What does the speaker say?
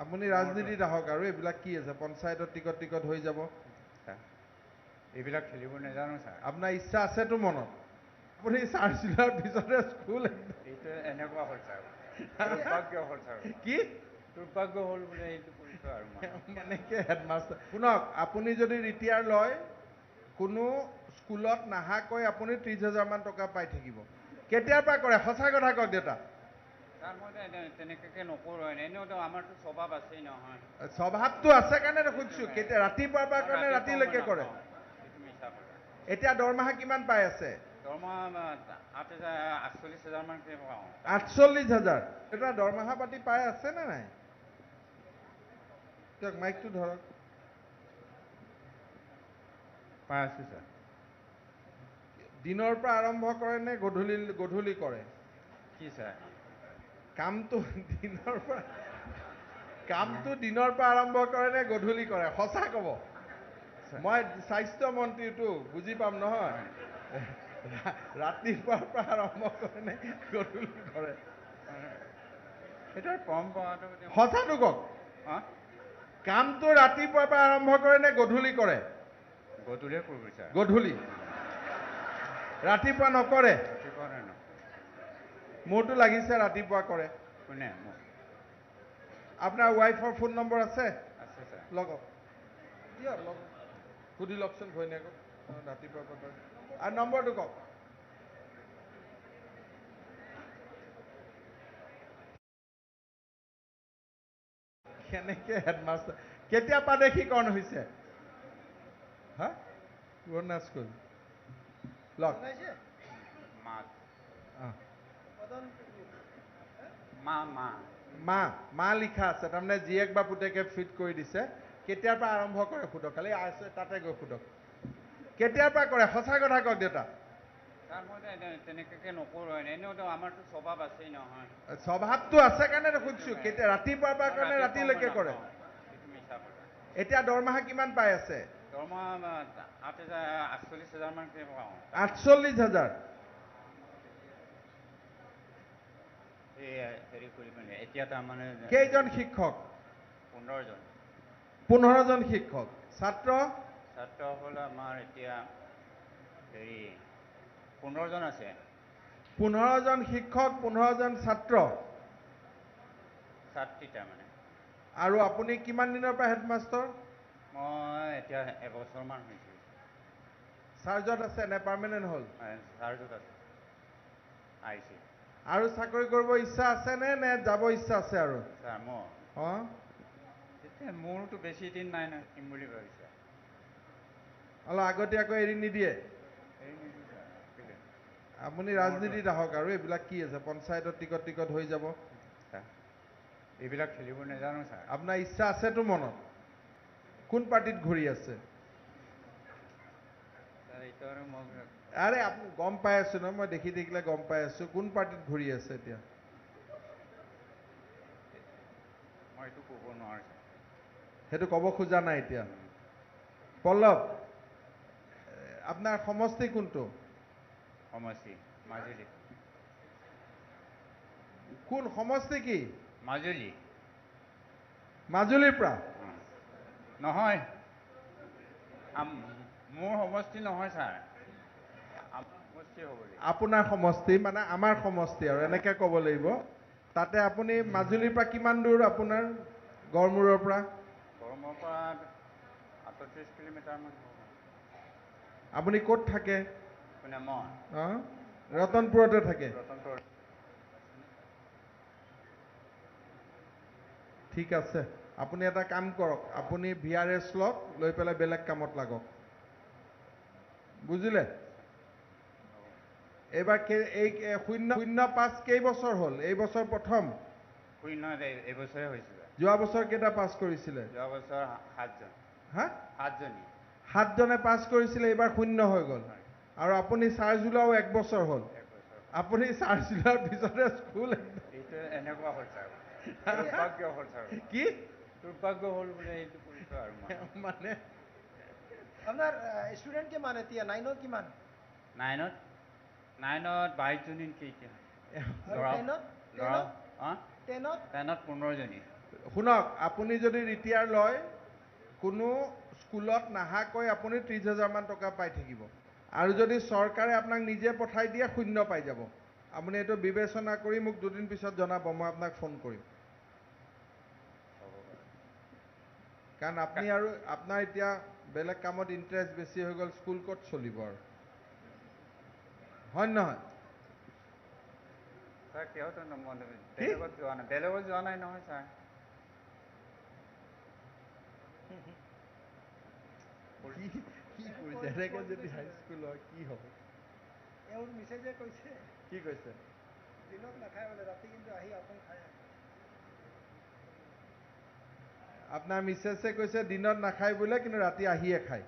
আপুনি ৰাজনীতিত আহক আৰু এইবিলাক কি আছে পঞ্চায়তৰ টিকট হৈ যাব এইবিলাক খেলিব নাজানো ছাৰ। আপোনাৰ ইচ্ছা আছেতো মনত আপুনি চাৰ্চিলাৰ পিছতে স্কুল এইটো এনেকুৱা হ'ল ছাৰ দুৰ্ভাগ্য হ'ল ছাৰ কি দুৰ্ভাগ্য হ'ল বোলে এইটো কৰিছোঁ আৰু মানে কি হেডমাষ্টাৰ শুনক আপুনি যদি ৰিটায়াৰ লয় কোনো স্কুলত নাহাকৈ আপুনি 30,000 মান টকা পাই থাকিব কেতিয়াৰ পৰা কৰে সঁচা কথা কওক দেউতা ছাৰ মই তেনেকৈ নকৰোঁ এনেওতো আমাৰতো স্বভাৱ আছেই নহয় স্বভাৱটো আছে কাৰণে সুধিছোঁ কেতিয়া ৰাতিপুৱাৰ পৰা কাৰণে ৰাতিলৈকে কৰে এইটো মিছা কথা এতিয়া দৰমহা কিমান পাই আছে দৰমহা 48,000 মান পাওঁ 48,000 এটা দৰমহা পাতি পাই আছে নে নাই দিয়ক মাইকটো ধৰক পাই আছোঁ ছাৰ দিনৰ পৰা আৰম্ভ কৰে নে গধূলি কৰে কি ছাৰ কামটো দিনৰ পৰা আৰম্ভ কৰে নে গধূলি কৰে সঁচা ক'ব মই স্বাস্থ্য মন্ত্ৰীটো বুজি পাম নহয় ৰাতিপুৱাৰ পৰা আৰম্ভ কৰে নে গধূলি কৰে সেইটো পৰম্পৰাটো সঁচাটো কওক কামটো ৰাতিপুৱাৰ পৰা আৰম্ভ কৰে নে গধূলি কৰে গধূলিয়ে কৰোঁ ছাৰ গধূলি ৰাতিপুৱা নকৰে ৰাতিপুৱা নহয় মোৰতো লাগিছে ৰাতিপুৱা কৰে কোনে আপোনাৰ ৱাইফৰ ফোন নম্বৰ আছে আছে ছাৰ লগক দিয়ক লগক সুধি লওকচোন ঘৈণীয়েকক ৰাতিপুৱা পৰা কৰে আৰু নম্বৰটো কওক কেনেকে হেডমাষ্টাৰ কেতিয়া প্ৰাদেশিকৰণ হৈছে হা পুৰণা স্কুল লওক মা লিখা আছে তাৰমানে জীয়েক বা পুতেকে ফিট কৰি দিছে কেতিয়াৰ পৰা আৰম্ভ কৰে সোধক খালি আছে তাতে গৈ সোধক কেতিয়াৰ পৰা কৰে সঁচা কথা কওক দেউতা ছাৰ মই তেনেকৈ নকৰোঁ এনেওতো আমাৰতো স্বভাৱ আছেই নহয় স্বভাৱটো আছে কাৰণে সুধিছোঁ কেতিয়া ৰাতিপুৱাৰ পৰা কাৰণে ৰাতিলৈকে কৰে এইটো মিছা কথা এতিয়া দৰমহা কিমান পাই আছে দৰমহা 48,000 মান পাওঁ 48,000 এই হেৰি কৰি পিনে এতিয়া তাৰমানে কেইজন শিক্ষক 15জন শিক্ষক ছাত্ৰ হ'ল আমাৰ এতিয়া হেৰি 15জন আছে 15জন শিক্ষক 15জন ছাত্ৰ ছাত্ৰী তাৰমানে আৰু আপুনি কিমান দিনৰ পৰা হেডমাষ্টাৰ মই এতিয়া এবছৰমান হৈছোঁ চাৰ্জত আছে নে পাৰ্মানেণ্ট হ'ল চাৰ্জত আছে আহিছে আৰু চাকৰি কৰিব ইচ্ছা আছে নে যাব ইচ্ছা আছে আৰু ছাৰ মোৰ অঁ এতিয়া মোৰতো বেছি দিন নাই শিকিম বুলি ভাবিছে অলপ আগতীয়াকৈ এৰি নিদিয়ে হেৰি নিদিওঁ ছাৰ কেলৈ আপুনি ৰাজনীতিত আহক আৰু এইবিলাক কি আছে পঞ্চায়তৰ টিকট হৈ যাব এইবিলাক খেলিব নাজানো ছাৰ আপোনাৰ ইচ্ছা আছেতো মনত কোন পাৰ্টিত ঘূৰি আছে এইটো আৰু মই আৰে আপুনি গম পাই আছো ন মই দেখি থাকিলে গম পাই আছো কোন পাৰ্টিত ঘূৰি আছে এতিয়া মই এইটো ক'ব নোৱাৰো সেইটো ক'ব খোজা নাই এতিয়া পল্লৱ আপোনাৰ সমষ্টি কোনটো সমষ্টি মাজুলী কোন সমষ্টি কি মাজুলীৰ পৰা নহয় মোৰ সমষ্টি নহয় ছাৰ সমষ্টি হ'ব লাগিব আপোনাৰ সমষ্টি মানে আমাৰ সমষ্টি আৰু এনেকে ক'ব লাগিব তাতে আপুনি মাজুলীৰ পৰা কিমান দূৰ আপোনাৰ গড়মূৰৰ পৰা 38 কিলোমিটাৰমান হ'ব আপুনি ক'ত থাকে কোনে মই ৰতনপুৰতে থাকে ৰতনপুৰ ঠিক আছে আপুনি এটা কাম কৰক আপুনি VRS লওক লৈ পেলাই বেলেগ কামত লাগক বুজিলে এইবাৰ এই 0.05 কেইবছৰ হ'ল এই বছৰ প্ৰথম এইবছৰে হৈছিলে যোৱা বছৰ কেইটা পাছ কৰিছিলে যোৱা বছৰ 7জন হা 7জনী 7জনে পাছ কৰিছিলে এইবাৰ 0 হৈ গ'ল আৰু আপুনি চাৰ্জ ওলাও 1 বছৰ হ'ল আপুনি চাৰ্জ ওলোৱাৰ পিছতে স্কুল এইটো এনেকুৱা হ'ল ছাৰ দুৰ্ভাগ্য হ'ল ছাৰ কি দুৰ্ভাগ্য হ'ল বোলে এইটো কৰিছোঁ আৰু মানে আপনাৰ স্টুডেন্ট কিমান এতিয়া 9ত কিমান 9ত 22জনী নেকি এতিয়া আৰু 10ত 10ত 15জনী শুনক, আপুনি যদি ৰিটায়াৰ লয়, কোনো স্কুলত নাহাকৈ আপুনি 30,000 মান টকা পাই থাকিব। আৰু যদি চৰকাৰে আপোনাক নিজে পঠাই দিয়ে, শূন্য পাই যাব। আপুনি এইটো বিবেচনা কৰি মোক 2 দিন পিছত জনাব, মই আপোনাক ফোন কৰিম। কাৰণ আপুনি আৰু আপোনাৰ এতিয়া বেলেগ কামত ইণ্টাৰেষ্ট বেছি হৈ গ'ল, স্কুল ক'ত চলিব আৰু, হয় নহয়? ছাৰ কিহতো বেলেগত যোৱা নাই নহয় ছাৰ। কি কৰিছে এনেকে যদি হাইস্কুল হয় কি হ'ব? এওঁৰ মিছেজে কৈছে কি কৈছে? দিনত নাখায় বোলে, ৰাতি কিন্তু আহি আপং খায়। আপোনাৰ মিছেছে কৈছে দিনত নাখায় বোলে, কিন্তু ৰাতি আহিয়ে খায়।